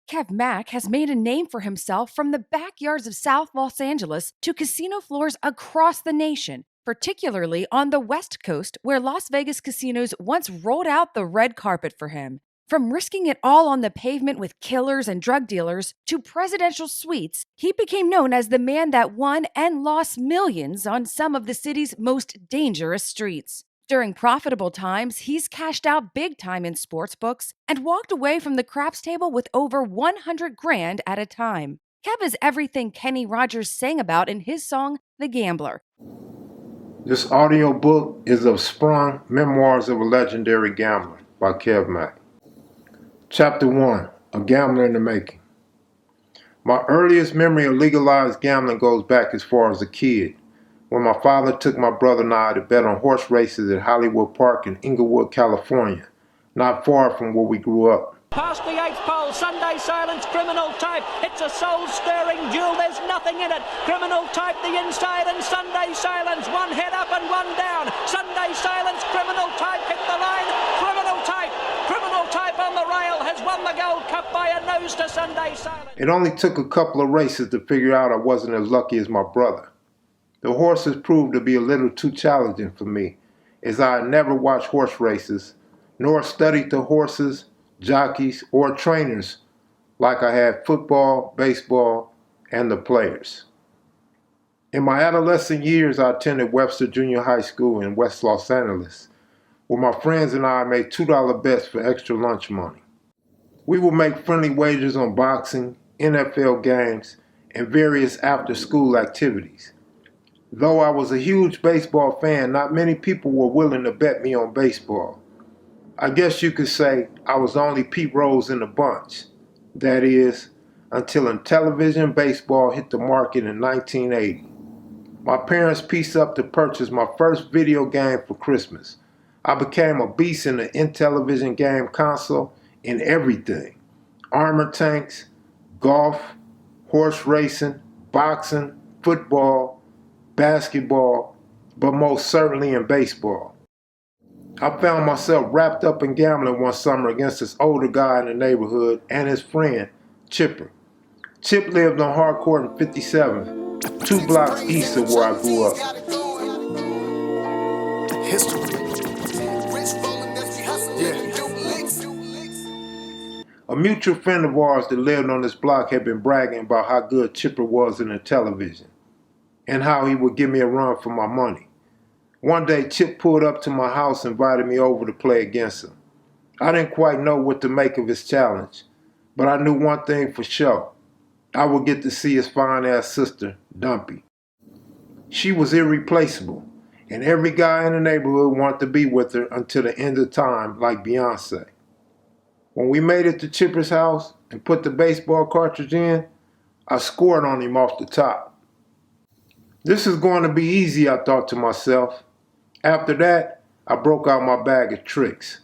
Kev Mack has made a name for himself from the backyards of South Los Angeles to casino floors across the nation, particularly on the West Coast, where Las Vegas casinos once rolled out the red carpet for him. From risking it all on the pavement with killers and drug dealers to presidential suites, he became known as the man that won and lost millions on some of the city's most dangerous streets. During profitable times, he's cashed out big time in sports books and walked away from the craps table with over 100 grand at a time. Kev is everything Kenny Rogers sang about in his song, The Gambler. This audio book is of Sprung, Memoirs of a Legendary Gambler by Kev Mack. Chapter 1, A Gambler in the Making. My earliest memory of legalized gambling goes back as far as a kid, when my father took my brother and I to bet on horse races at Hollywood Park in Inglewood, California, not far from where we grew up. Past the 8th pole, Sunday Silence, Criminal Type. It's a soul-stirring duel, there's nothing in it. Criminal Type the inside and Sunday Silence. One head up and one down. Sunday Silence, Criminal Type hit the line. Criminal Type on the rail has won the Gold Cup by a nose to Sunday Silence. It only took a couple of races to figure out I wasn't as lucky as my brother. The horses proved to be a little too challenging for me, as I had never watched horse races, nor studied the horses, jockeys, or trainers like I had football, baseball, and the players. In my adolescent years, I attended Webster Junior High School in West Los Angeles, where my friends and I made $2 bets for extra lunch money. We would make friendly wagers on boxing, NFL games, and various after-school activities. Though I was a huge baseball fan, not many people were willing to bet me on baseball. I guess you could say I was the only Pete Rose in the bunch. That is, until television baseball hit the market in 1980. My parents pieced up to purchase my first video game for Christmas. I became a beast in the Intellivision game console in everything. Armored tanks, golf, horse racing, boxing, football, basketball, but most certainly in baseball. I found myself wrapped up in gambling one summer against this older guy in the neighborhood and his friend, Chipper. Chip lived on Harcourt in 57, 2 blocks east of where I grew up. History. A mutual friend of ours that lived on this block had been bragging about how good Chipper was in the television and how he would give me a run for my money. One day, Chip pulled up to my house and invited me over to play against him. I didn't quite know what to make of his challenge, but I knew one thing for sure. I would get to see his fine-ass sister, Dumpy. She was irreplaceable, and every guy in the neighborhood wanted to be with her until the end of time, like Beyonce. When we made it to Chipper's house and put the baseball cartridge in, I scored on him off the top. This is going to be easy, I thought to myself. After that, I broke out my bag of tricks.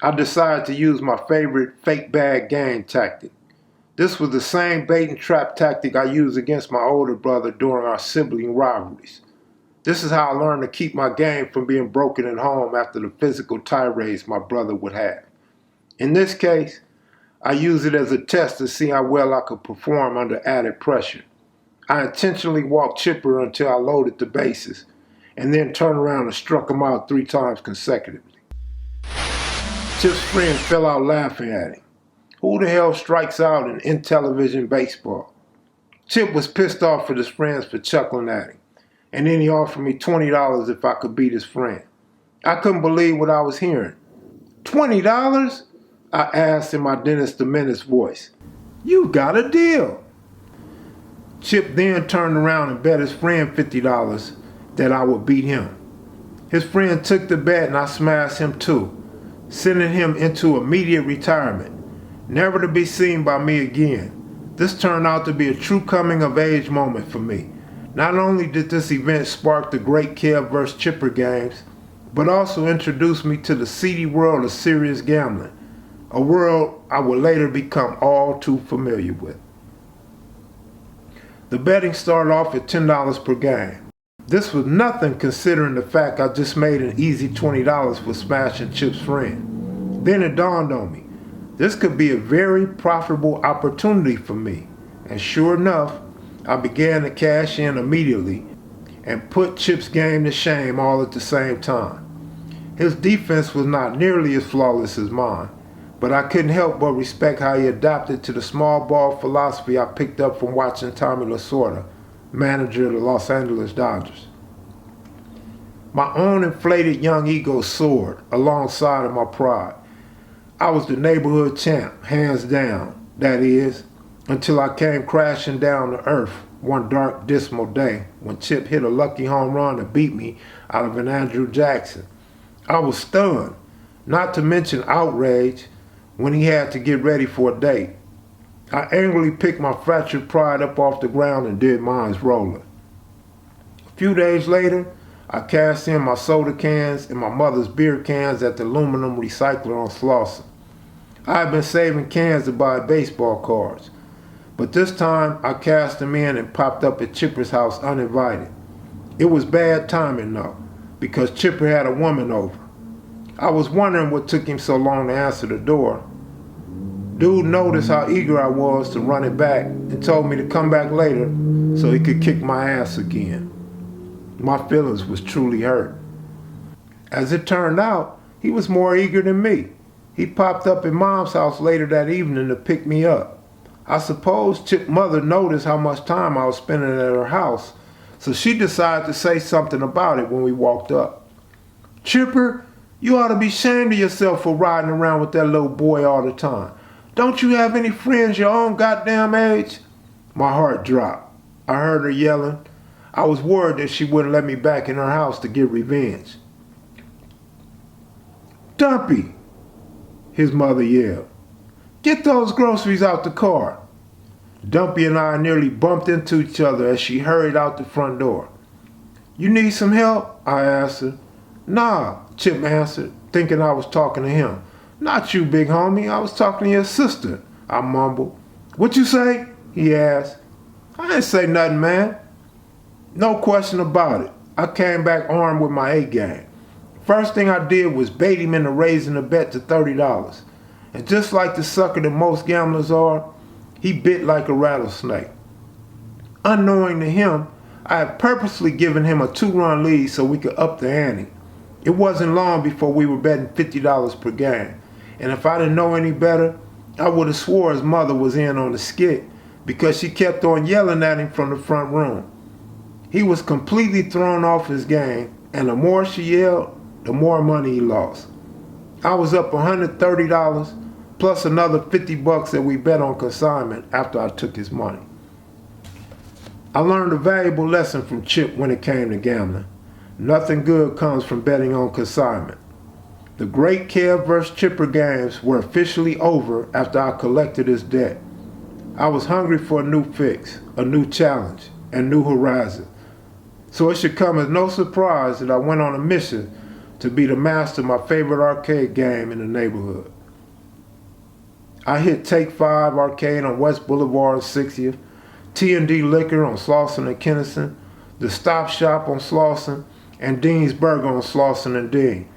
I decided to use my favorite fake bag game tactic. This was the same bait and trap tactic I used against my older brother during our sibling rivalries. This is how I learned to keep my game from being broken at home after the physical tirades my brother would have. In this case, I used it as a test to see how well I could perform under added pressure. I intentionally walked Chipper until I loaded the bases, and then turned around and struck him out 3 times consecutively. Chip's friend fell out laughing at him. Who the hell strikes out in Intellivision baseball? Chip was pissed off at his friends for chuckling at him, and then he offered me $20 if I could beat his friend. I couldn't believe what I was hearing. $20? I asked in my Dennis the Menace voice. You got a deal. Chip then turned around and bet his friend $50 that I would beat him. His friend took the bet and I smashed him too, sending him into immediate retirement, never to be seen by me again. This turned out to be a true coming-of-age moment for me. Not only did this event spark the great Kev vs. Chipper games, but also introduced me to the seedy world of serious gambling, a world I would later become all too familiar with. The betting started off at $10 per game. This was nothing considering the fact I just made an easy $20 for smashing Chip's friend. Then it dawned on me. This could be a very profitable opportunity for me. And sure enough, I began to cash in immediately and put Chip's game to shame all at the same time. His defense was not nearly as flawless as mine, but I couldn't help but respect how he adapted to the small ball philosophy I picked up from watching Tommy Lasorda, manager of the Los Angeles Dodgers. My own inflated young ego soared alongside of my pride. I was the neighborhood champ, hands down, that is, until I came crashing down to earth one dark, dismal day when Chip hit a lucky home run to beat me out of an Andrew Jackson. I was stunned, not to mention outraged, when he had to get ready for a date. I angrily picked my fractured pride up off the ground and did mine's rolling. A few days later, I cashed in my soda cans and my mother's beer cans at the aluminum recycler on Slauson. I had been saving cans to buy baseball cards, but this time I cashed them in and popped up at Chipper's house uninvited. It was bad timing though, because Chipper had a woman over. I was wondering what took him so long to answer the door. Dude noticed how eager I was to run it back and told me to come back later so he could kick my ass again. My feelings was truly hurt. As it turned out, he was more eager than me. He popped up at Mom's house later that evening to pick me up. I suppose Chip's mother noticed how much time I was spending at her house, so she decided to say something about it when we walked up. "Chipper, you ought to be ashamed of yourself for riding around with that little boy all the time. Don't you have any friends your own goddamn age?" My heart dropped. I heard her yelling. I was worried that she wouldn't let me back in her house to get revenge. "Dumpy," his mother yelled, "get those groceries out the car." Dumpy and I nearly bumped into each other as she hurried out the front door. "You need some help?" I asked her. "Nah," Chip answered, thinking I was talking to him. "Not you, big homie. I was talking to your sister," I mumbled. "What you say?" he asked. "I didn't say nothing, man." No question about it. I came back armed with my A-game. First thing I did was bait him into raising the bet to $30. And just like the sucker that most gamblers are, he bit like a rattlesnake. Unknowing to him, I had purposely given him a 2-run lead so we could up the ante. It wasn't long before we were betting $50 per game. And if I didn't know any better, I would have swore his mother was in on the skit because she kept on yelling at him from the front room. He was completely thrown off his game, and the more she yelled, the more money he lost. I was up $130 plus another $50 that we bet on consignment after I took his money. I learned a valuable lesson from Chip when it came to gambling. Nothing good comes from betting on consignment. The great Kev vs. Chipper games were officially over after I collected his debt. I was hungry for a new fix, a new challenge, and new horizon. So it should come as no surprise that I went on a mission to be the master of my favorite arcade game in the neighborhood. I hit Take 5 Arcade on West Boulevard and 60th, T&D Liquor on Slauson and Kennison, the Stop Shop on Slauson, and Dean's Burger on Slauson and Dean.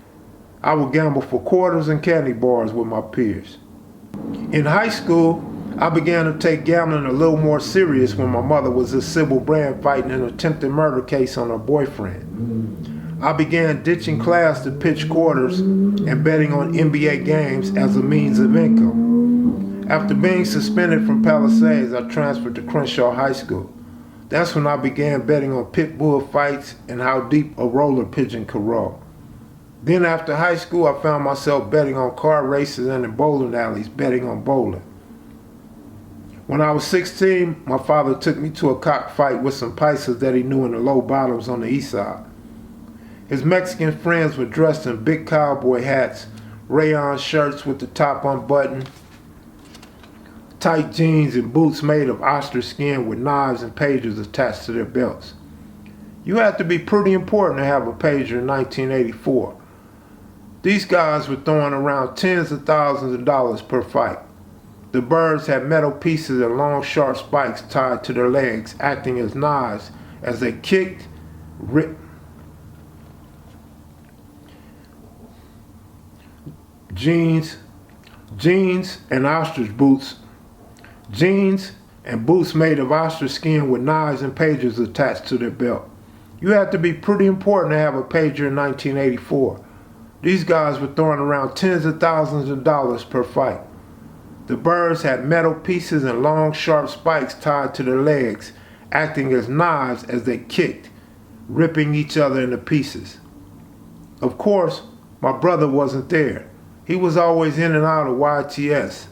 I would gamble for quarters and candy bars with my peers. In high school, I began to take gambling a little more serious when my mother was a Sybil Brand fighting an attempted murder case on her boyfriend. I began ditching class to pitch quarters and betting on NBA games as a means of income. After being suspended from Palisades, I transferred to Crenshaw High School. That's when I began betting on pit bull fights and how deep a roller pigeon could roll. Then after high school, I found myself betting on car races and in bowling alleys, betting on bowling. When I was 16, my father took me to a cockfight with some paisas that he knew in the low bottoms on the east side. His Mexican friends were dressed in big cowboy hats, rayon shirts with the top unbuttoned, tight jeans and boots made of ostrich skin with knives and pagers attached to their belts. You had to be pretty important to have a pager in 1984. These guys were throwing around tens of thousands of dollars per fight. The birds had metal pieces and long sharp spikes tied to their legs, acting as knives as they kicked, ripped. Jeans, jeans and ostrich boots, jeans and boots made of ostrich skin with knives and pagers attached to their belt. You had to be pretty important to have a pager in 1984. These guys were throwing around tens of thousands of dollars per fight. The birds had metal pieces and long sharp spikes tied to their legs, acting as knives as they kicked, ripping each other into pieces. Of course, my brother wasn't there. He was always in and out of YTS,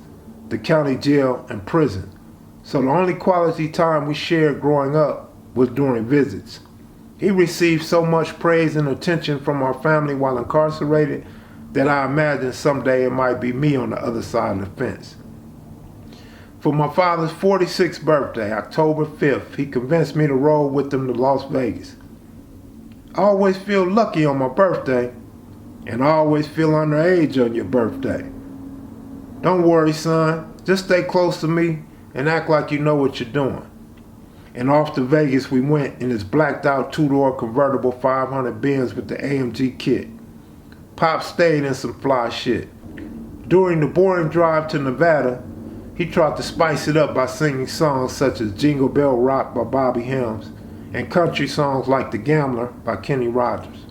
the county jail and prison. So the only quality time we shared growing up was during visits. He received so much praise and attention from our family while incarcerated that I imagined someday it might be me on the other side of the fence. For my father's 46th birthday, October 5th, he convinced me to roll with him to Las Vegas. I always feel lucky on my birthday, and I always feel underage on your birthday. Don't worry, son. Just stay close to me and act like you know what you're doing. And off to Vegas we went in his blacked out two-door convertible 500 Benz with the AMG kit. Pop stayed in some fly shit. During the boring drive to Nevada, he tried to spice it up by singing songs such as Jingle Bell Rock by Bobby Helms and country songs like The Gambler by Kenny Rogers.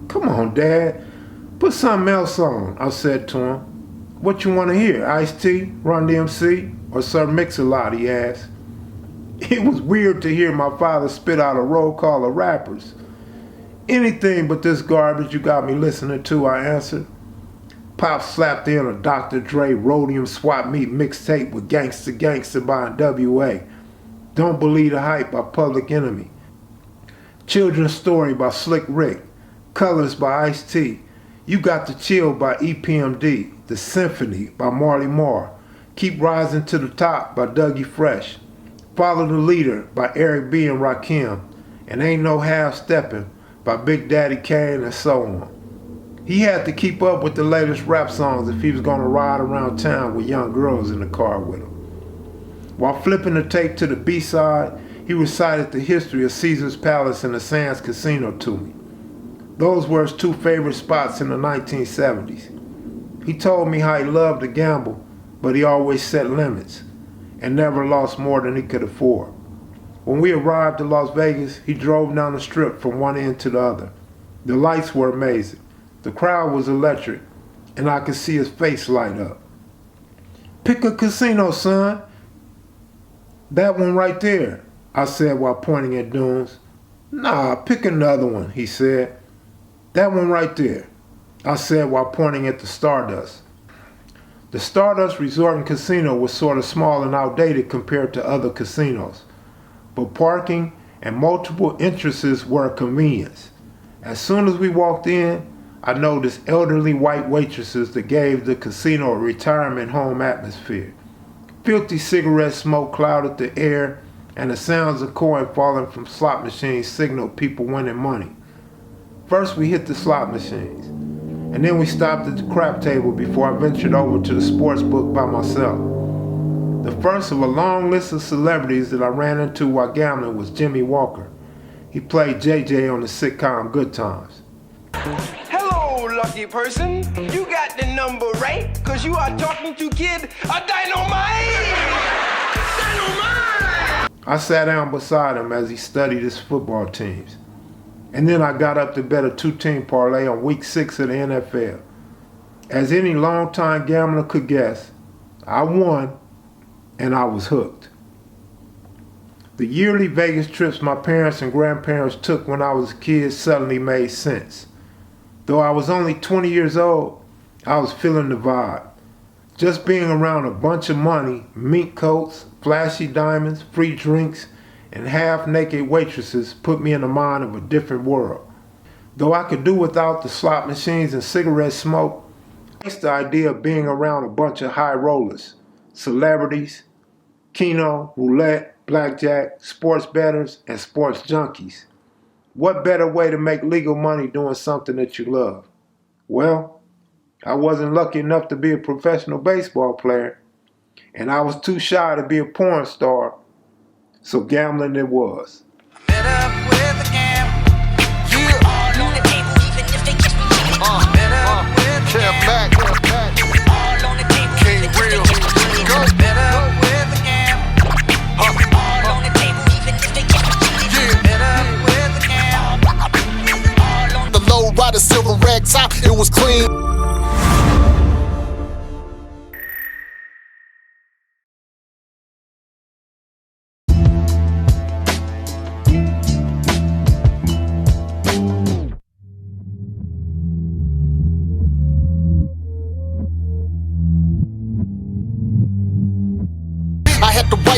Come on, Dad. Put something else on, I said to him. What you want to hear, Ice-T, Run DMC, or Sir Mix-a-Lot, he asked. It was weird to hear my father spit out a roll call of rappers. Anything but this garbage you got me listening to, I answered. Pop slapped in a Dr. Dre Rhodium Swap Meet mixtape with Gangsta Gangsta by NWA. Don't Believe the Hype by Public Enemy. Children's Story by Slick Rick. Colors by Ice-T. You Got to Chill by EPMD. The Symphony by Marley Marl. Keep Rising to the Top by Dougie Fresh. Follow the Leader by Eric B. and Rakim. And Ain't No Half Steppin' by Big Daddy Kane, and so on. He had to keep up with the latest rap songs if he was going to ride around town with young girls in the car with him. While flipping the tape to the B-side, he recited the history of Caesar's Palace and the Sands Casino to me. Those were his two favorite spots in the 1970s. He told me how he loved to gamble, but he always set limits and never lost more than he could afford. When we arrived in Las Vegas, he drove down the strip from one end to the other. The lights were amazing. The crowd was electric, and I could see his face light up. Pick a casino, son. That one right there, I said while pointing at Dunes. Nah, pick another one, he said. That one right there, I said while pointing at the Stardust. The Stardust Resort and Casino was sort of small and outdated compared to other casinos, but parking and multiple entrances were a convenience. As soon as we walked in, I noticed elderly white waitresses that gave the casino a retirement home atmosphere. Filthy cigarette smoke clouded the air, and the sounds of coin falling from slot machines signaled people winning money. First we hit the slot machines, and then we stopped at the crap table before I ventured over to the sports book by myself. The first of a long list of celebrities that I ran into while gambling was Jimmy Walker. He played JJ on the sitcom Good Times. Hello, lucky person. You got the number right, because you are talking to Kid a Dynamite! Dynamite! I sat down beside him as he studied his football teams. And then I got up to bet a two-team parlay on week 6 of the NFL. As any long-time gambler could guess, I won, and I was hooked. The yearly Vegas trips my parents and grandparents took when I was a kid suddenly made sense. Though I was only 20 years old, I was feeling the vibe. Just being around a bunch of money, mink coats, flashy diamonds, free drinks, and half-naked waitresses put me in the mind of a different world. Though I could do without the slot machines and cigarette smoke, I liked the idea of being around a bunch of high rollers, celebrities, keno, roulette, blackjack, sports bettors, and sports junkies. What better way to make legal money doing something that you love? Well, I wasn't lucky enough to be a professional baseball player, and I was too shy to be a porn star, so gambling it was. Fed up with the gamble. You all on the table, even if they kiss me. Fed up with the Kev gamble. Mack, All on the table. low rider, silver rag top, it was clean.